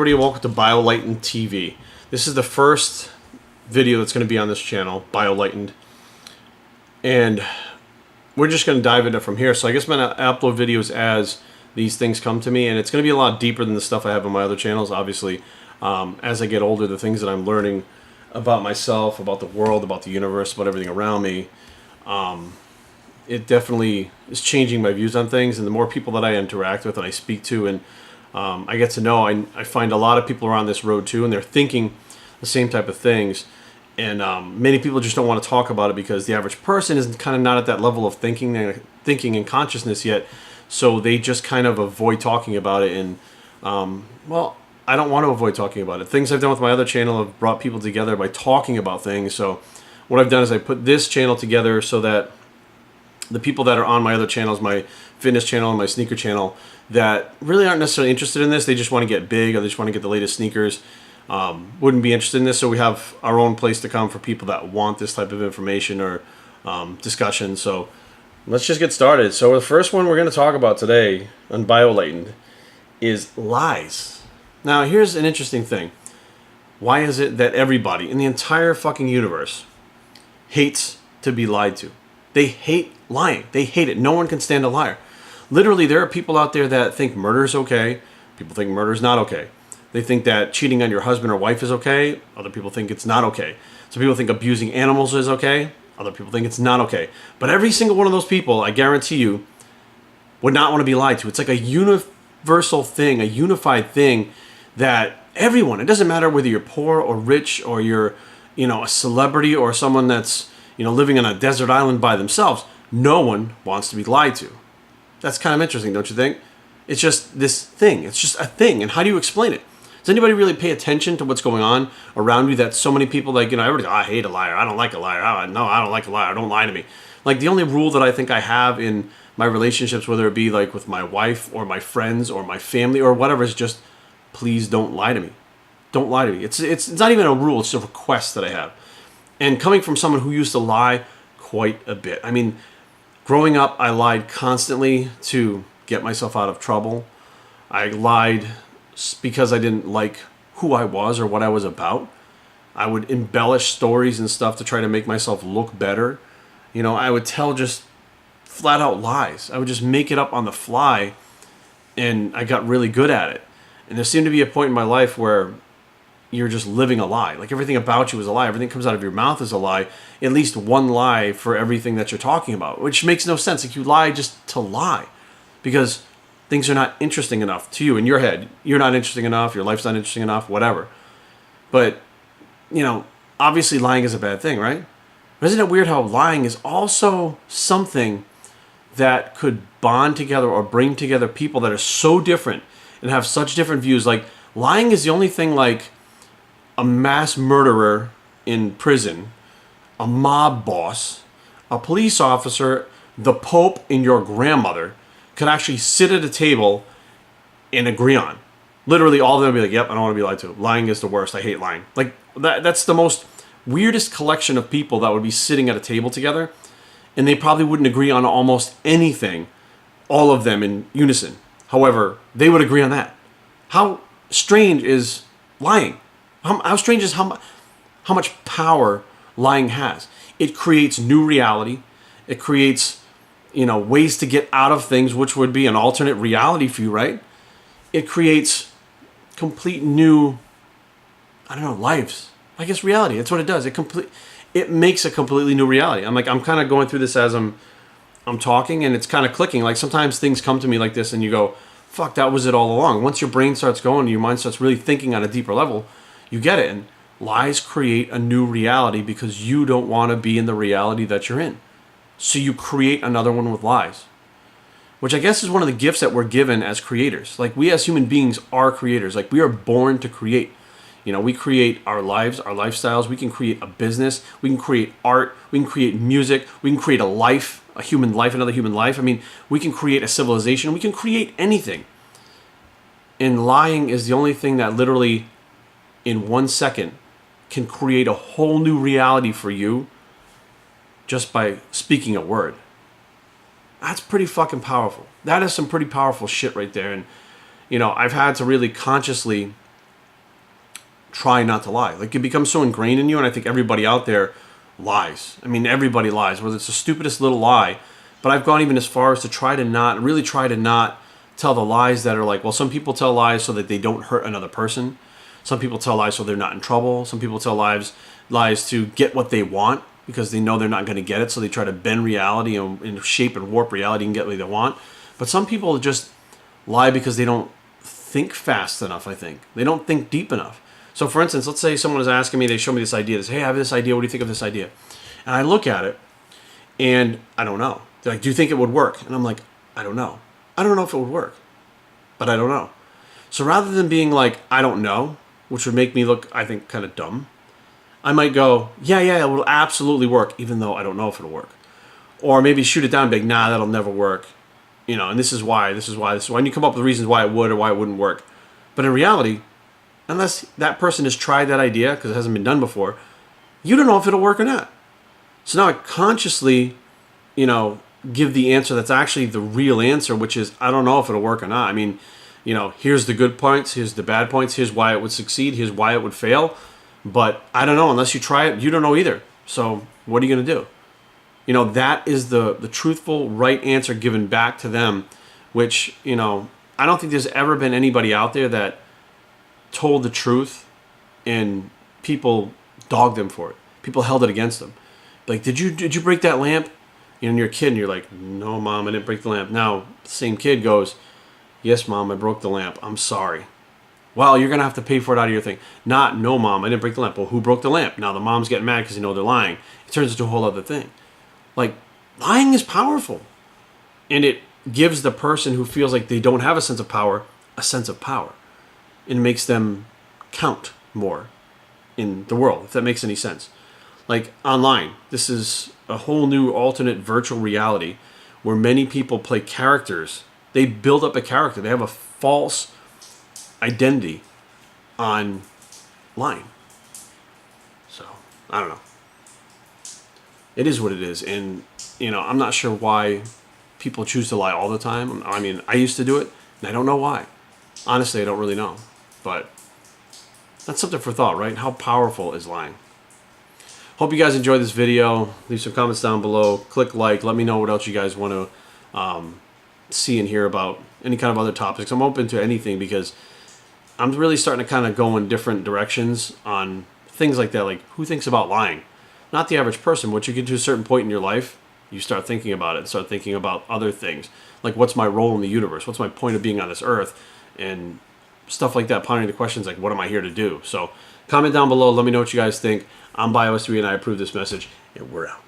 everybody, and welcome to BioLightened TV. This is the first video that's going to be on this channel, BioLightened, and we're just going to dive into it from here. So I guess I'm going to upload videos as these things come to me, and it's going to be a lot deeper than the stuff I have on my other channels. Obviously, as I get older, the things that I'm learning about myself, about the world, about the universe, about everything around me, it definitely is changing my views on things. And the more people that I interact with and I speak to and I get to know, I find a lot of people are on this road too, and they're thinking the same type of things. And many people just don't want to talk about it because the average person is kind of not at that level of thinking and consciousness yet. So they just kind of avoid talking about it. And well, I don't want to avoid talking about it. Things I've done with my other channel have brought people together by talking about things. So what I've done is I put this channel together so that the people that are on my other channels, my fitness channel and my sneaker channel, that really aren't necessarily interested in this, they just want to get big or they just want to get the latest sneakers, wouldn't be interested in this. So we have our own place to come for people that want this type of information or discussion. So let's just get started. So the first one we're going to talk about today on BioLightened is lies. Now here's an interesting thing. Why is it that everybody in the entire fucking universe hates to be lied to? They hate lying. They hate it. No one can stand a liar. Literally, there are people out there that think murder is okay. People think murder is not okay. They think that cheating on your husband or wife is okay. Other people think it's not okay. Some people think abusing animals is okay. Other people think it's not okay. But every single one of those people, I guarantee you, would not want to be lied to. It's like a universal thing, a unified thing that everyone, it doesn't matter whether you're poor or rich or you're, a celebrity or someone that's, living on a desert island by themselves, no one wants to be lied to. That's kind of interesting, don't you think? It's just this thing. It's just a thing. And how do you explain it? Does anybody really pay attention to what's going on around you that so many people, everybody, I hate a liar. I don't like a liar. No, I don't like a liar. Don't lie to me. Like, the only rule that I think I have in my relationships, whether it be like with my wife or my friends or my family or whatever, is just, please don't lie to me. Don't lie to me. It's not even a rule. It's a request that I have. And coming from someone who used to lie quite a bit. I mean, growing up, I lied constantly to get myself out of trouble. I lied because I didn't like who I was or what I was about. I would embellish stories and stuff to try to make myself look better. I would tell just flat out lies. I would just make it up on the fly, and I got really good at it. And there seemed to be a point in my life where you're just living a lie. Like, everything about you is a lie. Everything that comes out of your mouth is a lie. At least one lie for everything that you're talking about, which makes no sense. Like, you lie just to lie because things are not interesting enough to you in your head. You're not interesting enough. Your life's not interesting enough, whatever. But, obviously lying is a bad thing, right? But isn't it weird how lying is also something that could bond together or bring together people that are so different and have such different views? Like, lying is the only thing, like, a mass murderer in prison, a mob boss, a police officer, the Pope, and your grandmother could actually sit at a table and agree on. Literally, all of them would be like, yep, I don't want to be lied to. Lying is the worst. I hate lying. Like, that's the most weirdest collection of people that would be sitting at a table together, and they probably wouldn't agree on almost anything, all of them in unison. However, they would agree on that. How strange is lying? How strange is how much power lying has. It creates new reality. It creates, ways to get out of things, which would be an alternate reality for you, right? It creates complete new, lives. I guess reality. That's what it does. It makes a completely new reality. I'm kind of going through this as I'm talking, and it's kind of clicking. Like, sometimes things come to me like this, and you go, fuck, that was it all along. Once your brain starts going, your mind starts really thinking on a deeper level, you get it. And lies create a new reality because you don't want to be in the reality that you're in. So you create another one with lies, which I guess is one of the gifts that we're given as creators. Like, we as human beings are creators. Like, we are born to create. We create our lives, our lifestyles. We can create a business. We can create art. We can create music. We can create a life, a human life, another human life. I mean, we can create a civilization. We can create anything. And lying is the only thing that literally, in 1 second, can create a whole new reality for you just by speaking a word. That's pretty fucking powerful. That is some pretty powerful shit right there. And, I've had to really consciously try not to lie. Like, it becomes so ingrained in you, and I think everybody out there lies. I mean, everybody lies, whether it's the stupidest little lie. But I've gone even as far as to really try to not tell the lies that are like, well, some people tell lies so that they don't hurt another person. Some people tell lies so they're not in trouble. Some people tell lies to get what they want because they know they're not going to get it, so they try to bend reality and shape and warp reality and get what they want. But some people just lie because they don't think fast enough, I think. They don't think deep enough. So, for instance, let's say someone is asking me, they show me this idea. They say, hey, I have this idea. What do you think of this idea? And I look at it, and I don't know. They're like, do you think it would work? And I'm like, I don't know. I don't know if it would work, but I don't know. So rather than being like, I don't know, which would make me look, I think, kind of dumb, I might go, yeah, it will absolutely work, even though I don't know if it'll work. Or maybe shoot it down and be like, nah, that'll never work. You know, and this is why. And you come up with reasons why it would or why it wouldn't work. But in reality, unless that person has tried that idea, because it hasn't been done before, you don't know if it'll work or not. So now I consciously, give the answer that's actually the real answer, which is, I don't know if it'll work or not. I mean, here's the good points, here's the bad points, here's why it would succeed, here's why it would fail. But I don't know. Unless you try it, you don't know either. So what are you going to do? That is the truthful, right answer given back to them, which, I don't think there's ever been anybody out there that told the truth and people dogged them for it. People held it against them. Like, did you break that lamp? And you're a kid and you're like, no, Mom, I didn't break the lamp. Now, the same kid goes, yes, Mom, I broke the lamp. I'm sorry. Well, you're going to have to pay for it out of your thing. Not, no, Mom, I didn't break the lamp. Well, who broke the lamp? Now the mom's getting mad because they're lying. It turns into a whole other thing. Like, lying is powerful. And it gives the person who feels like they don't have a sense of power a sense of power. It makes them count more in the world, if that makes any sense. Like, online, this is a whole new alternate virtual reality where many people play characters. They build up a character. They have a false identity online. So, I don't know. It is what it is. And, I'm not sure why people choose to lie all the time. I mean, I used to do it, and I don't know why. Honestly, I don't really know. But that's something for thought, right? How powerful is lying? Hope you guys enjoyed this video. Leave some comments down below. Click like. Let me know what else you guys want to see and hear about. Any kind of other topics. I'm open to anything because I'm really starting to kind of go in different directions on things like that. Like, who thinks about lying? Not the average person. Once you get to a certain point in your life, you start thinking about it. Start thinking about other things. Like, what's my role in the universe? What's my point of being on this earth? And stuff like that. Pondering the questions like, what am I here to do? So comment down below. Let me know what you guys think. I'm BioS3 and I approve this message. And we're out.